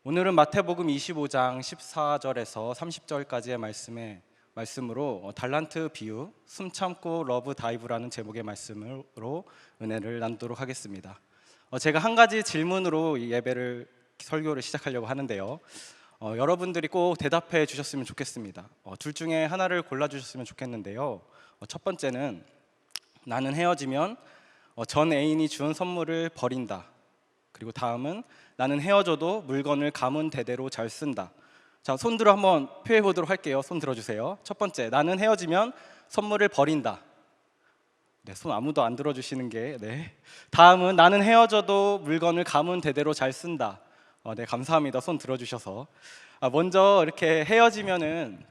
오늘은 마태복음 25장 14절에서 30절까지의 말씀으로 달란트 비유, 숨 참고 러브 다이브라는 제목의 말씀으로 은혜를 나누도록 하겠습니다. 제가 한 가지 질문으로 이 설교를 시작하려고 하는데요. 여러분들이 꼭 대답해 주셨으면 좋겠습니다. 둘 중에 하나를 골라주셨으면 좋겠는데요. 첫 번째는 나는 헤어지면 전 애인이 준 선물을 버린다. 그리고 다음은 나는 헤어져도 물건을 가문 대대로 잘 쓴다. 자, 손들어 한번 표해 보도록 할게요. 손 들어주세요. 첫 번째, 나는 헤어지면 선물을 버린다. 네, 손 아무도 안 들어주시는 게 네. 다음은 나는 헤어져도 물건을 가문 대대로 잘 쓴다. 네, 감사합니다. 손 들어주셔서. 먼저 이렇게 헤어지면은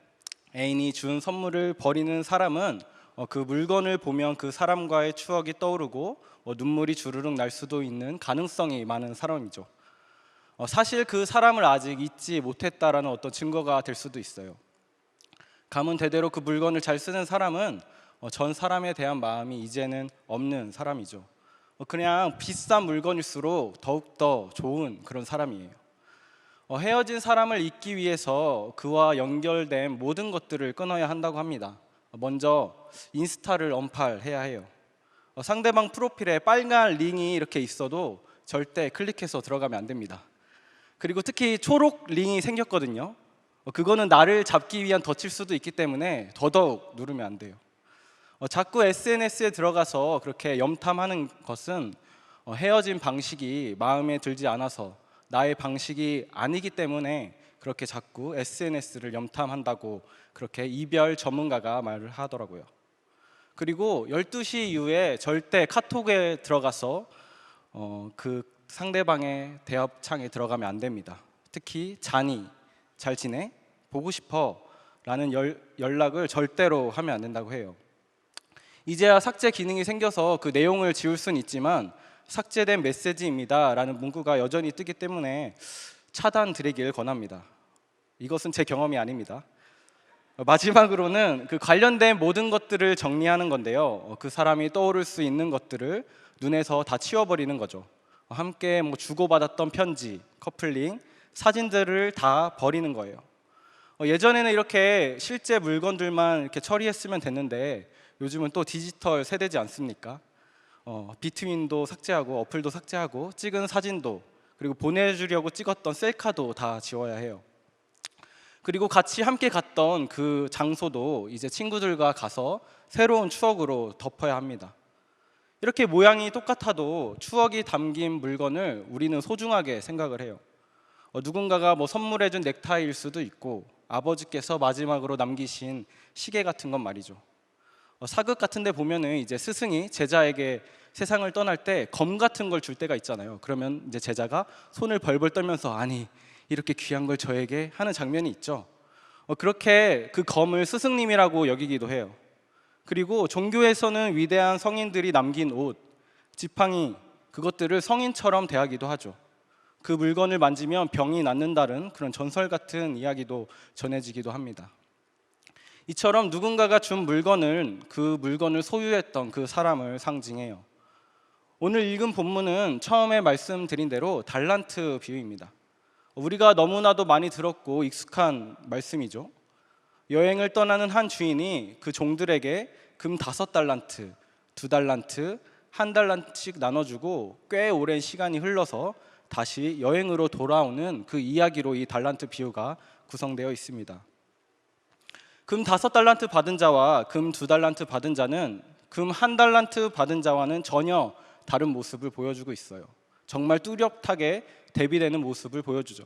애인이 준 선물을 버리는 사람은 그 물건을 보면 그 사람과의 추억이 떠오르고 눈물이 주르륵 날 수도 있는 가능성이 많은 사람이죠. 사실 그 사람을 아직 잊지 못했다라는 어떤 증거가 될 수도 있어요. 가문 대대로 그 물건을 잘 쓰는 사람은 전 사람에 대한 마음이 이제는 없는 사람이죠. 그냥 비싼 물건일수록 더욱더 좋은 그런 사람이에요. 헤어진 사람을 잊기 위해서 그와 연결된 모든 것들을 끊어야 한다고 합니다. 먼저 인스타를 언팔해야 해요. 상대방 프로필에 빨간 링이 이렇게 있어도 절대 클릭해서 들어가면 안 됩니다. 그리고 특히 초록 링이 생겼거든요. 그거는 나를 잡기 위한 덫일 수도 있기 때문에 더더욱 누르면 안 돼요. 자꾸 SNS에 들어가서 그렇게 염탐하는 것은 헤어진 방식이 마음에 들지 않아서 나의 방식이 아니기 때문에 그렇게 자꾸 SNS를 염탐한다고 그렇게 이별 전문가가 말을 하더라고요. 그리고 12시 이후에 절대 카톡에 들어가서 그 상대방의 대화창에 들어가면 안 됩니다. 특히 자니, 잘 지내? 보고 싶어? 라는 연락을 절대로 하면 안 된다고 해요. 이제야 삭제 기능이 생겨서 그 내용을 지울 수는 있지만 삭제된 메시지입니다 라는 문구가 여전히 뜨기 때문에 차단드리길 권합니다. 이것은 제 경험이 아닙니다. 마지막으로는 그 관련된 모든 것들을 정리하는 건데요. 그 사람이 떠오를 수 있는 것들을 눈에서 다 치워버리는 거죠. 함께 주고받았던 편지, 커플링, 사진들을 다 버리는 거예요. 예전에는 이렇게 실제 물건들만 이렇게 처리했으면 됐는데 요즘은 또 디지털 세대지 않습니까? 비트윈도 삭제하고 어플도 삭제하고 찍은 사진도 그리고 보내주려고 찍었던 셀카도 다 지워야 해요. 그리고 같이 함께 갔던 그 장소도 이제 친구들과 가서 새로운 추억으로 덮어야 합니다. 이렇게 모양이 똑같아도 추억이 담긴 물건을 우리는 소중하게 생각을 해요. 누군가가 선물해준 넥타이일 수도 있고 아버지께서 마지막으로 남기신 시계 같은 건 말이죠. 사극 같은 데 보면은 이제 스승이 제자에게 세상을 떠날 때 검 같은 걸 줄 때가 있잖아요. 그러면 이제 제자가 손을 벌벌 떨면서 아니 이렇게 귀한 걸 저에게 하는 장면이 있죠. 그렇게 그 검을 스승님이라고 여기기도 해요. 그리고 종교에서는 위대한 성인들이 남긴 옷, 지팡이 그것들을 성인처럼 대하기도 하죠. 그 물건을 만지면 병이 낫는다는 그런 전설 같은 이야기도 전해지기도 합니다. 이처럼 누군가가 준 물건은 그 물건을 소유했던 그 사람을 상징해요. 오늘 읽은 본문은 처음에 말씀드린 대로 달란트 비유입니다. 우리가 너무나도 많이 들었고 익숙한 말씀이죠. 여행을 떠나는 한 주인이 그 종들에게 금 5달란트, 2달란트, 1달란트씩 나눠주고 꽤 오랜 시간이 흘러서 다시 여행으로 돌아오는 그 이야기로 이 달란트 비유가 구성되어 있습니다. 금 5달란트 받은 자와 금 2달란트 받은 자는 금 1달란트 받은 자와는 전혀 다른 모습을 보여주고 있어요. 정말 뚜렷하게 대비되는 모습을 보여주죠.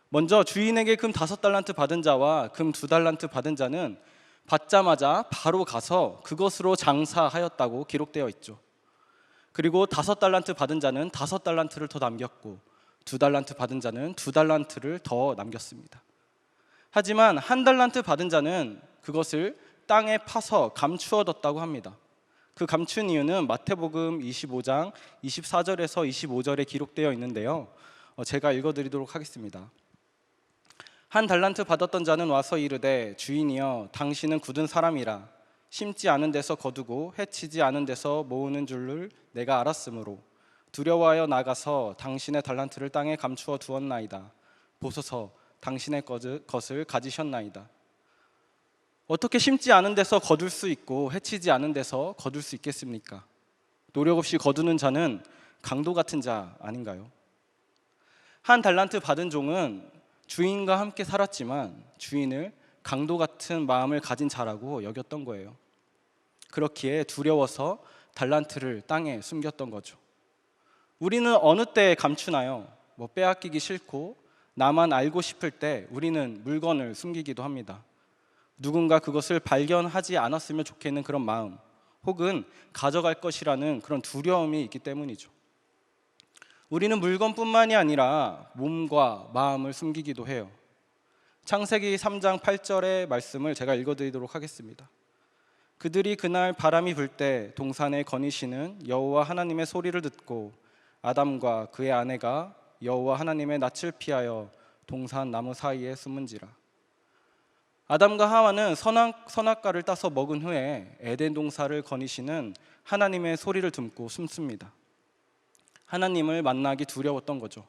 먼저 주인에게 금 5달란트 받은 자와 금 2달란트 받은 자는 받자마자 바로 가서 그것으로 장사하였다고 기록되어 있죠. 그리고 5달란트 받은 자는 5달란트를 더 남겼고 2달란트 받은 자는 2달란트를 더 남겼습니다. 하지만 1달란트 받은 자는 그것을 땅에 파서 감추어뒀다고 합니다. 그 감춘 이유는 마태복음 25장 24절에서 25절에 기록되어 있는데요. 제가 읽어드리도록 하겠습니다. 1달란트 받았던 자는 와서 이르되 주인이여 당신은 굳은 사람이라 심지 않은 데서 거두고 해치지 않은 데서 모으는 줄을 내가 알았으므로 두려워하여 나가서 당신의 달란트를 땅에 감추어 두었나이다. 보소서 당신의 것을 가지셨나이다. 어떻게 심지 않은 데서 거둘 수 있고 해치지 않은 데서 거둘 수 있겠습니까? 노력 없이 거두는 자는 강도 같은 자 아닌가요? 한 달란트 받은 종은 주인과 함께 살았지만 주인을 강도 같은 마음을 가진 자라고 여겼던 거예요. 그렇기에 두려워서 달란트를 땅에 숨겼던 거죠. 우리는 어느 때에 감추나요? 빼앗기기 싫고 나만 알고 싶을 때 우리는 물건을 숨기기도 합니다. 누군가 그것을 발견하지 않았으면 좋겠는 그런 마음, 혹은 가져갈 것이라는 그런 두려움이 있기 때문이죠. 우리는 물건뿐만이 아니라 몸과 마음을 숨기기도 해요. 창세기 3장 8절의 말씀을 제가 읽어드리도록 하겠습니다. 그들이 그날 바람이 불 때 동산에 거니시는 여호와 하나님의 소리를 듣고 아담과 그의 아내가 여호와 하나님의 낯을 피하여 동산 나무 사이에 숨은지라. 아담과 하와는 선악과를 따서 먹은 후에 에덴 동산을 거니시는 하나님의 소리를 듣고 숨습니다. 하나님을 만나기 두려웠던 거죠.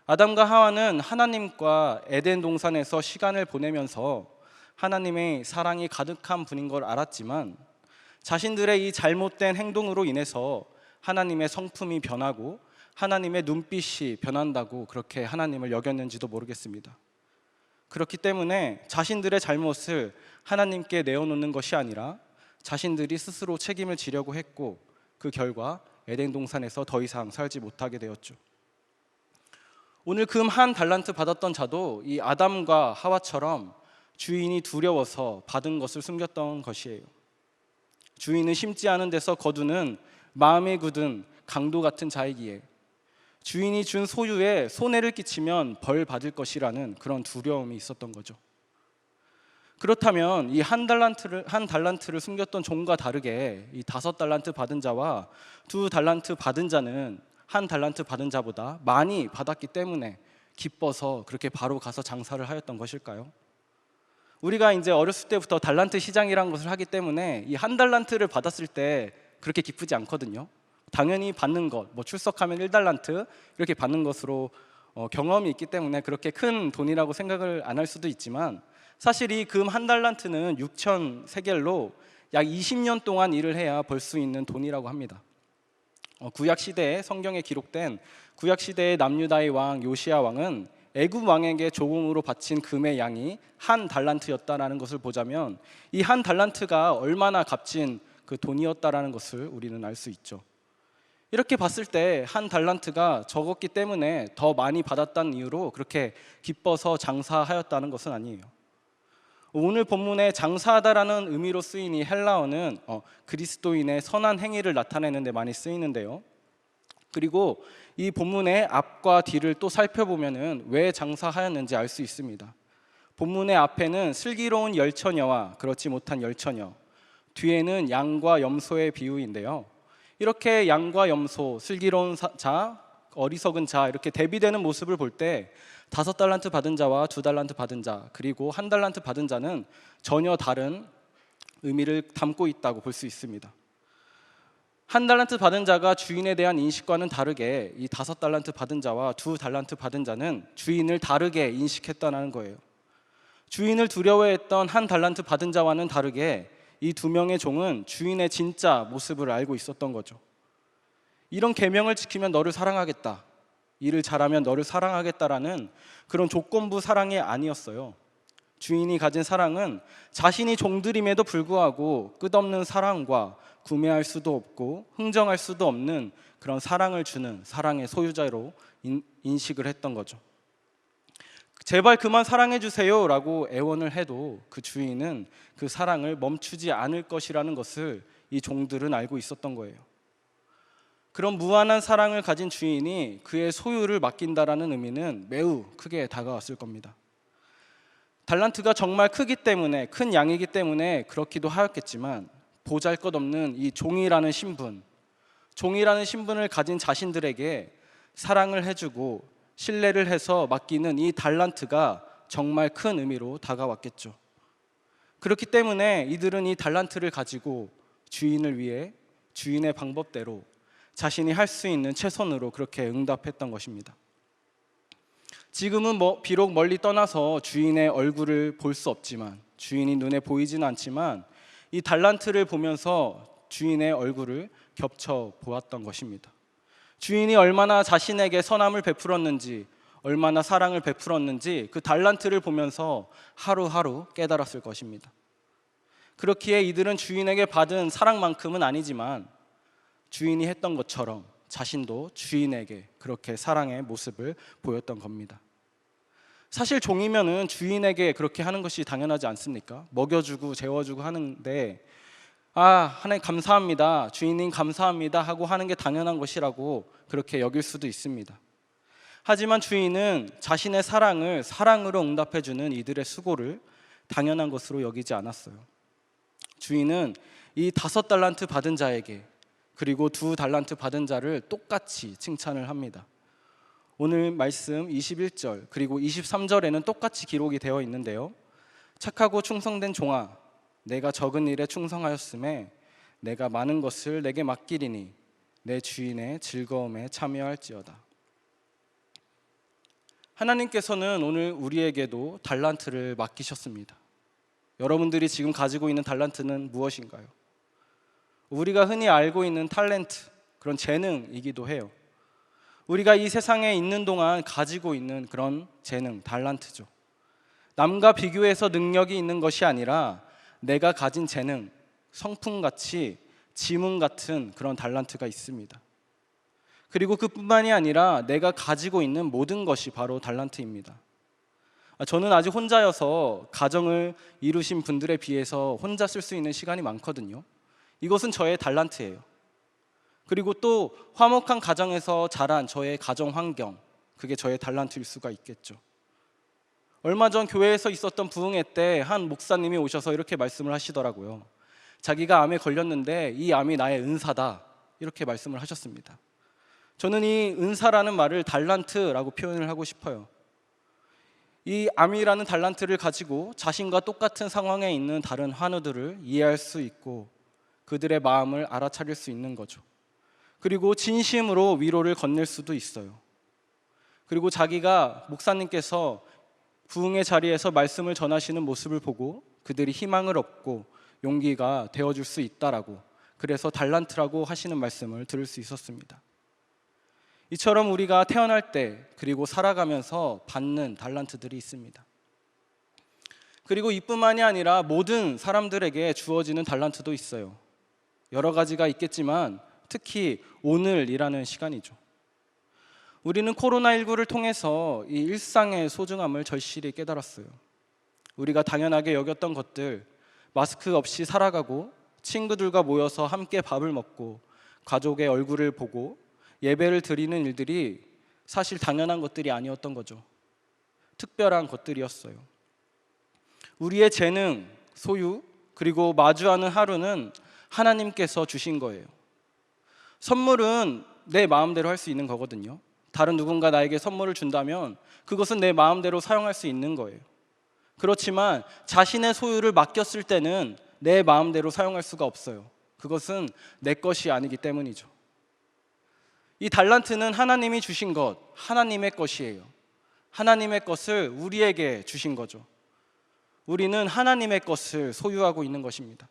아담과 하와는 하나님과 에덴 동산에서 시간을 보내면서 하나님의 사랑이 가득한 분인 걸 알았지만 자신들의 이 잘못된 행동으로 인해서 하나님의 성품이 변하고 하나님의 눈빛이 변한다고 그렇게 하나님을 여겼는지도 모르겠습니다. 그렇기 때문에 자신들의 잘못을 하나님께 내어놓는 것이 아니라 자신들이 스스로 책임을 지려고 했고 그 결과 에덴 동산에서 더 이상 살지 못하게 되었죠. 오늘 금 한 달란트 받았던 자도 이 아담과 하와처럼 주인이 두려워서 받은 것을 숨겼던 것이에요. 주인은 심지 않은 데서 거두는 마음에 굳은 강도 같은 자이기에 주인이 준 소유에 손해를 끼치면 벌 받을 것이라는 그런 두려움이 있었던 거죠. 그렇다면 이 한 달란트를 숨겼던 종과 다르게 이 5달란트 받은 자와 2달란트 받은 자는 한 달란트 받은 자보다 많이 받았기 때문에 기뻐서 그렇게 바로 가서 장사를 하였던 것일까요? 우리가 이제 어렸을 때부터 달란트 시장이라는 것을 하기 때문에 이 한 달란트를 받았을 때 그렇게 기쁘지 않거든요. 당연히 받는 것, 출석하면 1달란트 이렇게 받는 것으로 경험이 있기 때문에 그렇게 큰 돈이라고 생각을 안 할 수도 있지만 사실 이 금 한 달란트는 6천 세겔로 약 20년 동안 일을 해야 벌 수 있는 돈이라고 합니다. 구약 시대에 성경에 기록된 구약 시대의 남유다의 왕 요시야 왕은 애굽 왕에게 조공으로 바친 금의 양이 한 달란트였다라는 것을 보자면 이 한 달란트가 얼마나 값진 그 돈이었다라는 것을 우리는 알 수 있죠. 이렇게 봤을 때 한 달란트가 적었기 때문에 더 많이 받았다는 이유로 그렇게 기뻐서 장사하였다는 것은 아니에요. 오늘 본문에 장사하다라는 의미로 쓰인 이 헬라어는 그리스도인의 선한 행위를 나타내는 데 많이 쓰이는데요. 그리고 이 본문의 앞과 뒤를 또 살펴보면은 왜 장사하였는지 알 수 있습니다. 본문의 앞에는 슬기로운 열처녀와 그렇지 못한 열처녀, 뒤에는 양과 염소의 비유인데요. 이렇게 양과 염소, 슬기로운 자, 어리석은 자 이렇게 대비되는 모습을 볼 때 5달란트 받은 자와 2달란트 받은 자 그리고 1달란트 받은 자는 전혀 다른 의미를 담고 있다고 볼 수 있습니다. 1달란트 받은 자가 주인에 대한 인식과는 다르게 이 5달란트 받은 자와 2달란트 받은 자는 주인을 다르게 인식했다는 거예요. 주인을 두려워했던 1달란트 받은 자와는 다르게 이 2명의 종은 주인의 진짜 모습을 알고 있었던 거죠. 이런 계명을 지키면 너를 사랑하겠다, 일을 잘하면 너를 사랑하겠다라는 그런 조건부 사랑이 아니었어요. 주인이 가진 사랑은 자신이 종들임에도 불구하고 끝없는 사랑과 구매할 수도 없고 흥정할 수도 없는 그런 사랑을 주는 사랑의 소유자로 인식을 했던 거죠. 제발 그만 사랑해 주세요 라고 애원을 해도 그 주인은 그 사랑을 멈추지 않을 것이라는 것을 이 종들은 알고 있었던 거예요. 그런 무한한 사랑을 가진 주인이 그의 소유를 맡긴다라는 의미는 매우 크게 다가왔을 겁니다. 달란트가 정말 크기 때문에, 큰 양이기 때문에 그렇기도 하였겠지만 보잘것없는 이 종이라는 신분을 가진 자신들에게 사랑을 해주고 신뢰를 해서 맡기는 이 달란트가 정말 큰 의미로 다가왔겠죠. 그렇기 때문에 이들은 이 달란트를 가지고 주인을 위해 주인의 방법대로 자신이 할 수 있는 최선으로 그렇게 응답했던 것입니다. 지금은 비록 멀리 떠나서 주인의 얼굴을 볼 수 없지만, 주인이 눈에 보이지는 않지만 이 달란트를 보면서 주인의 얼굴을 겹쳐 보았던 것입니다. 주인이 얼마나 자신에게 선함을 베풀었는지, 얼마나 사랑을 베풀었는지 그 달란트를 보면서 하루하루 깨달았을 것입니다. 그렇기에 이들은 주인에게 받은 사랑만큼은 아니지만 주인이 했던 것처럼 자신도 주인에게 그렇게 사랑의 모습을 보였던 겁니다. 사실 종이면은 주인에게 그렇게 하는 것이 당연하지 않습니까? 먹여주고 재워주고 하는데, 하나님 감사합니다, 주인님 감사합니다 하고 하는 게 당연한 것이라고 그렇게 여길 수도 있습니다. 하지만 주인은 자신의 사랑을 사랑으로 응답해주는 이들의 수고를 당연한 것으로 여기지 않았어요. 주인은 이 5달란트 받은 자에게, 그리고 2달란트 받은 자를 똑같이 칭찬을 합니다. 오늘 말씀 21절 그리고 23절에는 똑같이 기록이 되어 있는데요. 착하고 충성된 종아, 내가 적은 일에 충성하였음에 내가 많은 것을 내게 맡기리니 내 주인의 즐거움에 참여할지어다. 하나님께서는 오늘 우리에게도 달란트를 맡기셨습니다. 여러분들이 지금 가지고 있는 달란트는 무엇인가요? 우리가 흔히 알고 있는 탤런트, 그런 재능이기도 해요. 우리가 이 세상에 있는 동안 가지고 있는 그런 재능, 달란트죠. 남과 비교해서 능력이 있는 것이 아니라 내가 가진 재능, 성품같이 지문 같은 그런 달란트가 있습니다. 그리고 그뿐만이 아니라 내가 가지고 있는 모든 것이 바로 달란트입니다. 저는 아직 혼자여서 가정을 이루신 분들에 비해서 혼자 쓸 수 있는 시간이 많거든요. 이것은 저의 달란트예요. 그리고 또 화목한 가정에서 자란 저의 가정 환경, 그게 저의 달란트일 수가 있겠죠. 얼마 전 교회에서 있었던 부흥회 때 한 목사님이 오셔서 이렇게 말씀을 하시더라고요. 자기가 암에 걸렸는데 이 암이 나의 은사다, 이렇게 말씀을 하셨습니다. 저는 이 은사라는 말을 달란트라고 표현을 하고 싶어요. 이 암이라는 달란트를 가지고 자신과 똑같은 상황에 있는 다른 환우들을 이해할 수 있고 그들의 마음을 알아차릴 수 있는 거죠. 그리고 진심으로 위로를 건넬 수도 있어요. 그리고 자기가 목사님께서 부흥의 자리에서 말씀을 전하시는 모습을 보고 그들이 희망을 얻고 용기가 되어줄 수 있다라고, 그래서 달란트라고 하시는 말씀을 들을 수 있었습니다. 이처럼 우리가 태어날 때 그리고 살아가면서 받는 달란트들이 있습니다. 그리고 이뿐만이 아니라 모든 사람들에게 주어지는 달란트도 있어요. 여러 가지가 있겠지만 특히 오늘이라는 시간이죠. 우리는 코로나19를 통해서 이 일상의 소중함을 절실히 깨달았어요. 우리가 당연하게 여겼던 것들, 마스크 없이 살아가고 친구들과 모여서 함께 밥을 먹고 가족의 얼굴을 보고 예배를 드리는 일들이 사실 당연한 것들이 아니었던 거죠. 특별한 것들이었어요. 우리의 재능, 소유, 그리고 마주하는 하루는 하나님께서 주신 거예요. 선물은 내 마음대로 할 수 있는 거거든요. 다른 누군가 나에게 선물을 준다면 그것은 내 마음대로 사용할 수 있는 거예요. 그렇지만 자신의 소유를 맡겼을 때는 내 마음대로 사용할 수가 없어요. 그것은 내 것이 아니기 때문이죠. 이 달란트는 하나님이 주신 것, 하나님의 것이에요. 하나님의 것을 우리에게 주신 거죠. 우리는 하나님의 것을 소유하고 있는 것입니다.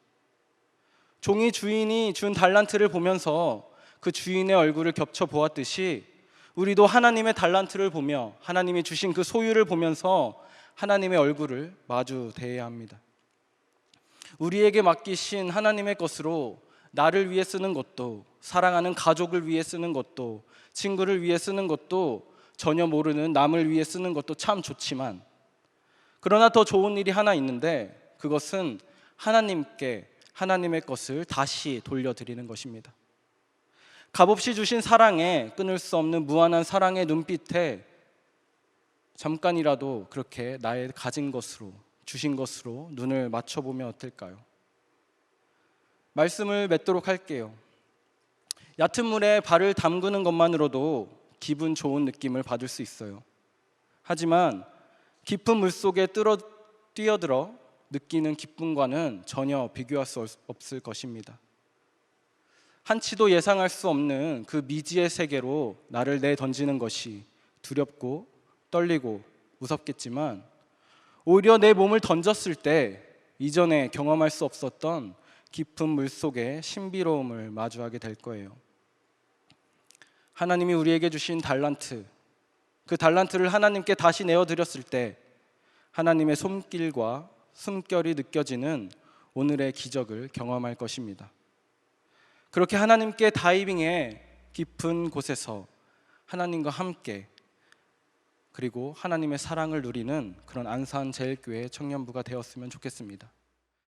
종이 주인이 준 달란트를 보면서 그 주인의 얼굴을 겹쳐 보았듯이 우리도 하나님의 달란트를 보며 하나님이 주신 그 소유를 보면서 하나님의 얼굴을 마주 대해야 합니다. 우리에게 맡기신 하나님의 것으로 나를 위해 쓰는 것도, 사랑하는 가족을 위해 쓰는 것도, 친구를 위해 쓰는 것도, 전혀 모르는 남을 위해 쓰는 것도 참 좋지만, 그러나 더 좋은 일이 하나 있는데 그것은 하나님께 하나님의 것을 다시 돌려드리는 것입니다. 값없이 주신 사랑에, 끊을 수 없는 무한한 사랑의 눈빛에 잠깐이라도 그렇게 나의 가진 것으로, 주신 것으로 눈을 맞춰보면 어떨까요? 말씀을 맺도록 할게요. 얕은 물에 발을 담그는 것만으로도 기분 좋은 느낌을 받을 수 있어요. 하지만 깊은 물속에 뛰어들어 느끼는 기쁨과는 전혀 비교할 수 없을 것입니다. 한치도 예상할 수 없는 그 미지의 세계로 나를 내던지는 것이 두렵고 떨리고 무섭겠지만 오히려 내 몸을 던졌을 때 이전에 경험할 수 없었던 깊은 물속의 신비로움을 마주하게 될 거예요. 하나님이 우리에게 주신 달란트, 그 달란트를 하나님께 다시 내어드렸을 때 하나님의 손길과 숨결이 느껴지는 오늘의 기적을 경험할 것입니다. 그렇게 하나님께 다이빙해 깊은 곳에서 하나님과 함께 그리고 하나님의 사랑을 누리는 그런 안산제일교회 청년부가 되었으면 좋겠습니다.